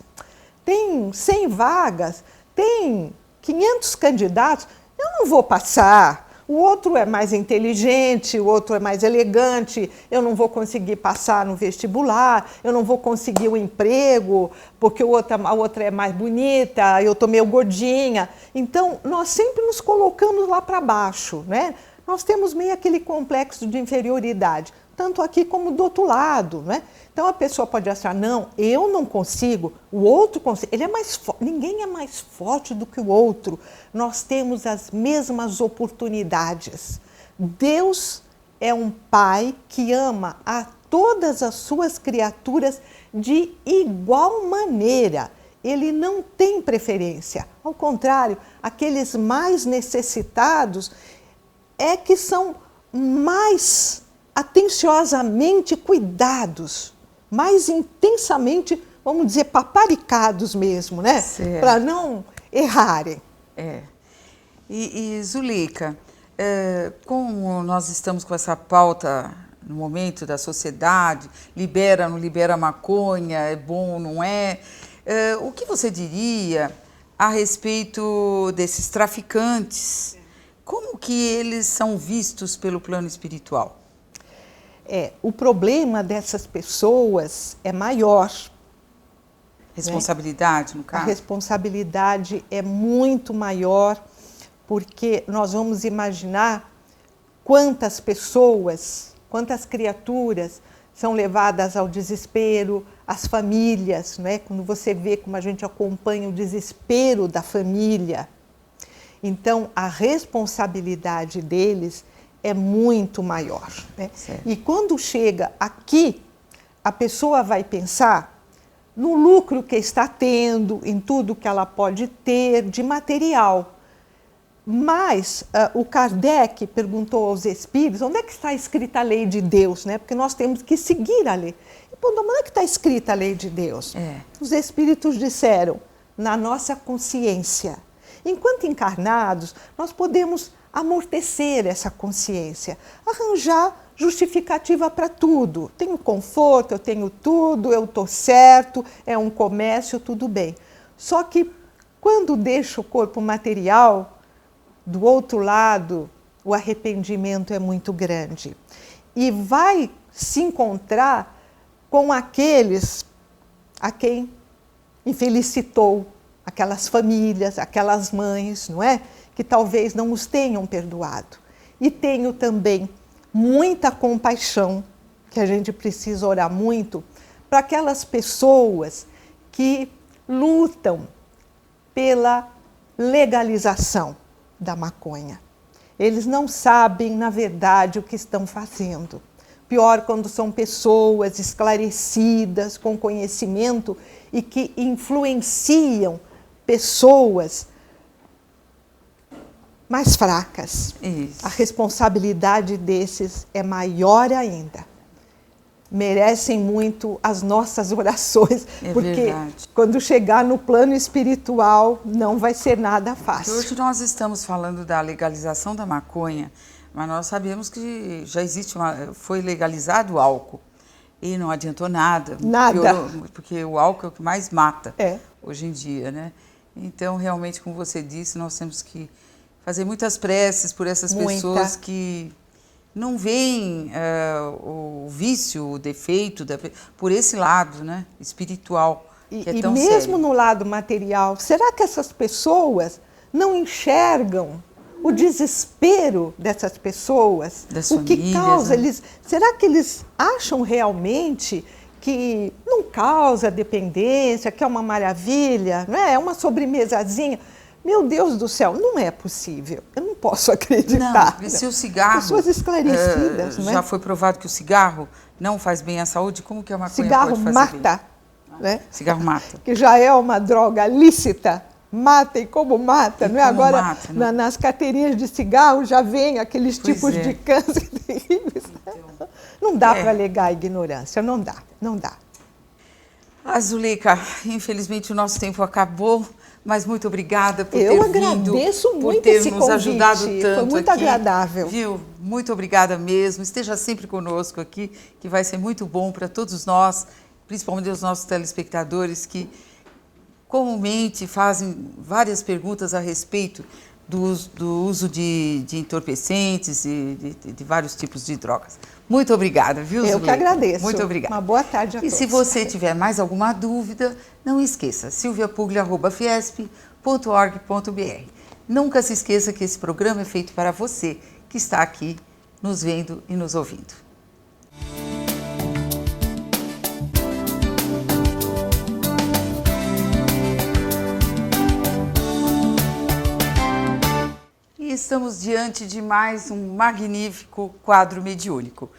tem 100 vagas, tem 500 candidatos, eu não vou passar. O outro é mais inteligente, o outro é mais elegante, eu não vou conseguir passar no vestibular, eu não vou conseguir o emprego, porque a outra é mais bonita, eu estou meio gordinha. Então, nós sempre nos colocamos lá para baixo, né? Nós temos meio aquele complexo de inferioridade, tanto aqui como do outro lado, né? Então a pessoa pode achar, não, eu não consigo, o outro consegue, ele é mais forte, ninguém é mais forte do que o outro, nós temos as mesmas oportunidades. Deus é um Pai que ama a todas as suas criaturas de igual maneira. Ele não tem preferência, ao contrário, aqueles mais necessitados é que são mais atenciosamente cuidados, mais intensamente, vamos dizer, paparicados mesmo, né? Para não errarem. E Zuleika, como nós estamos com essa pauta no momento da sociedade, libera, não libera maconha, é bom, não é? O que você diria a respeito desses traficantes? Como que eles são vistos pelo plano espiritual? O problema dessas pessoas é maior. Responsabilidade, no caso? A responsabilidade é muito maior, porque nós vamos imaginar quantas pessoas, quantas criaturas são levadas ao desespero, as famílias, né? Quando você vê como a gente acompanha o desespero da família. Então, a responsabilidade deles é muito maior, né? E quando chega aqui, a pessoa vai pensar no lucro que está tendo, em tudo que ela pode ter de material. Mas o Kardec perguntou aos espíritos, onde é que está escrita a lei de Deus, né? Porque nós temos que seguir a lei. E, onde é que está escrita a lei de Deus? Os espíritos disseram, na nossa consciência. Enquanto encarnados, nós podemos amortecer essa consciência, arranjar justificativa para tudo. Tenho conforto, eu tenho tudo, eu estou certo, é um comércio, tudo bem. Só que quando deixa o corpo material, do outro lado, o arrependimento é muito grande. E vai se encontrar com aqueles a quem infelicitou, aquelas famílias, aquelas mães, não é? Que talvez não os tenham perdoado. E tenho também muita compaixão, que a gente precisa orar muito, para aquelas pessoas que lutam pela legalização da maconha. Eles não sabem, na verdade, o que estão fazendo. Pior quando são pessoas esclarecidas, com conhecimento e que influenciam pessoas mais fracas. Isso. A responsabilidade desses é maior ainda. Merecem muito as nossas orações, porque verdade. Quando chegar no plano espiritual não vai ser nada fácil. Hoje nós estamos falando da legalização da maconha, mas nós sabemos que já existe foi legalizado o álcool e não adiantou nada. Nada. Piorou, porque o álcool é o que mais mata hoje em dia, né? Então, realmente, como você disse, nós temos que fazer muitas preces por essas pessoas que não veem o vício, o defeito, por esse lado, né, espiritual, que é tão mesmo sério. No lado material, será que essas pessoas não enxergam o desespero dessas pessoas? Das o que famílias, causa? né? Será que eles acham realmente que não causa dependência, que é uma maravilha, não é? É uma sobremesazinha? Meu Deus do céu, não é possível. Eu não posso acreditar. Não, se o cigarro... Pessoas esclarecidas, não é? Já foi provado que o cigarro não faz bem à saúde, como que a maconha Cigarro pode fazer mata, bem? né? Cigarro mata. Que já é uma droga lícita. Mata e como mata, E não é? como Agora, mata, né? nas carteirinhas de cigarro já vem aqueles Pois tipos é. de câncer terríveis. Não dá É. para alegar a ignorância, não dá, não dá. Zuleika, infelizmente o nosso tempo acabou, mas muito obrigada por Eu ter vindo, agradeço por muito ter esse nos convite, ajudado foi tanto muito aqui, agradável. Viu? Muito obrigada mesmo. Esteja sempre conosco aqui, que vai ser muito bom para todos nós, principalmente os nossos telespectadores que comumente fazem várias perguntas a respeito do uso de entorpecentes e de vários tipos de drogas. Muito obrigada, viu, Zuleika? Eu que agradeço. Muito obrigada. Uma boa tarde a E todos. se você tiver mais alguma dúvida, não esqueça, silviapuglio@fiesp.org.br. Nunca se esqueça que esse programa é feito para você que está aqui nos vendo e nos ouvindo. E estamos diante de mais um magnífico quadro mediúnico.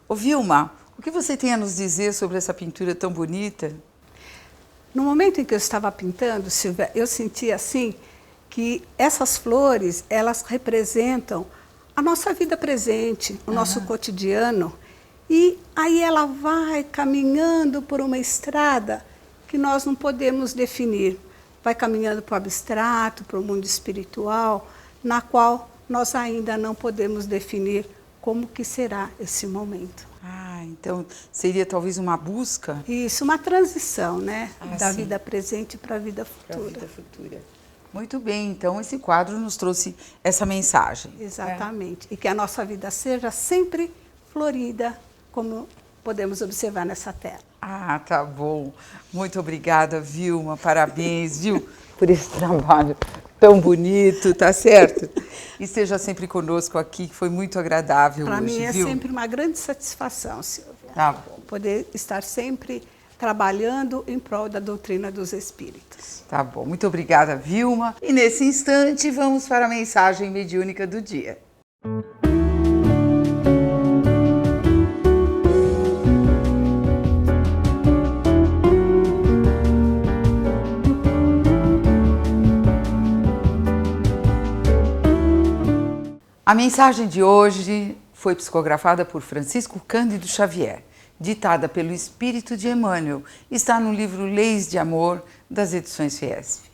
Ô Vilma, o que você tem a nos dizer sobre essa pintura tão bonita? No momento em que eu estava pintando, Silvia, eu senti assim que essas flores, elas representam a nossa vida presente, o nosso cotidiano. E aí ela vai caminhando por uma estrada que nós não podemos definir. Vai caminhando para o abstrato, para o mundo espiritual, na qual nós ainda não podemos definir como que será esse momento. Ah, então seria talvez uma busca Isso, uma transição, né? Da sim. vida presente para a vida para a futura. vida futura. Muito bem, então esse quadro nos trouxe essa mensagem. Exatamente. E que a nossa vida seja sempre florida, como podemos observar nessa tela. Ah, tá bom. Muito obrigada, Vilma. Parabéns, viu, por esse trabalho tão bonito, tá certo? E esteja sempre conosco aqui, que foi muito agradável Para hoje, mim é viu? sempre uma grande satisfação, Silvia, Tá bom, poder estar sempre trabalhando em prol da doutrina dos espíritos. tá bom. Muito obrigada, Vilma. E nesse instante, vamos para a mensagem mediúnica do dia. A mensagem de hoje foi psicografada por Francisco Cândido Xavier, ditada pelo Espírito de Emmanuel, está no livro Leis de Amor, das edições Fiesp.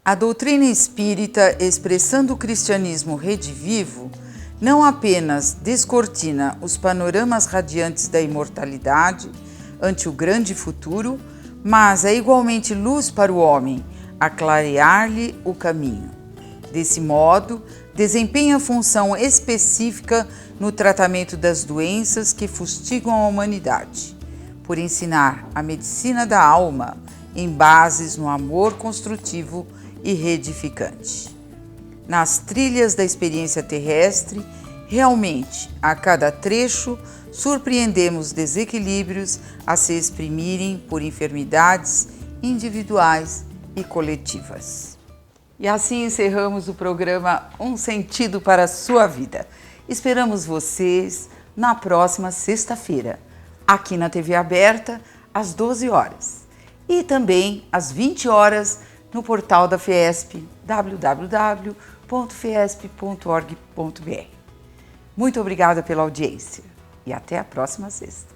A doutrina espírita, expressando o cristianismo redivivo, não apenas descortina os panoramas radiantes da imortalidade ante o grande futuro, mas é igualmente luz para o homem, a clarear-lhe o caminho. Desse modo, desempenha função específica no tratamento das doenças que fustigam a humanidade, por ensinar a medicina da alma em bases no amor construtivo e reedificante. Nas trilhas da experiência terrestre, realmente, a cada trecho, surpreendemos desequilíbrios a se exprimirem por enfermidades individuais e coletivas. E assim encerramos o programa Um Sentido para a Sua Vida. Esperamos vocês na próxima sexta-feira, aqui na TV Aberta, às 12 horas. E também às 20 horas no portal da Fiesp, www.fiesp.org.br. Muito obrigada pela audiência e até a próxima sexta.